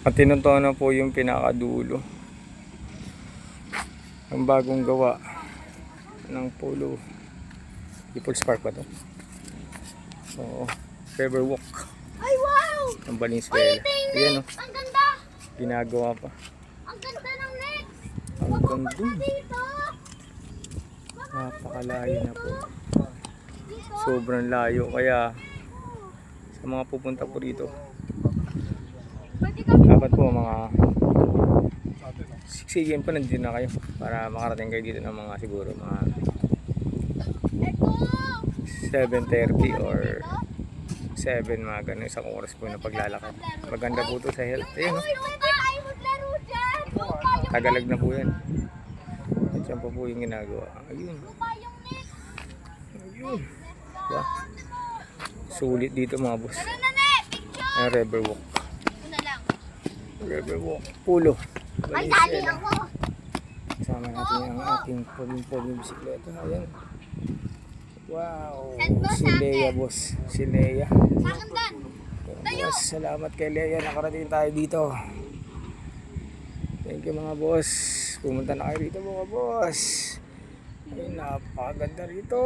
At tinunto na po yung pinakadulo. Ang bagong gawa ng Polo. People's Park ba to? Oo. Riverwalk. Ay, wow! Ang Valenzuela. Ayan o. Ang ganda! Ginagawa pa. Ang ganda ng next! Hanggang dun. Dito! Napakalayo na po. Sobrang layo. Kaya sa mga pupunta po rito, dapat po mga 6 AM pa nandito na kayo para makarating kayo dito ng mga siguro mga 7:30 or 7, mga ganun, isang oras po na paglalakad. Maganda po ito sa health. Ayan, Uy, pwede tayo maglaro dyan! Tagalag na po yan. At yan po yung ginagawa. Ayun. Yung next! Ayun. Diba? Sulit dito mga boss. Tara na, ne! Picture! Ang Riverwalk. Una lang. Riverwalk. Polo. Ay, dali ako! Kasama natin ang ating poging bisikleta. Ayan. Wow. Send mo Si sa akin. Leia, boss. Si Leia. Sa akin dan! Tayo! Boss, salamat kay Leia. Nakarating tayo dito. Thank you mga boss. Pumunta na kayo dito mga boss. Ay, napakaganda rito.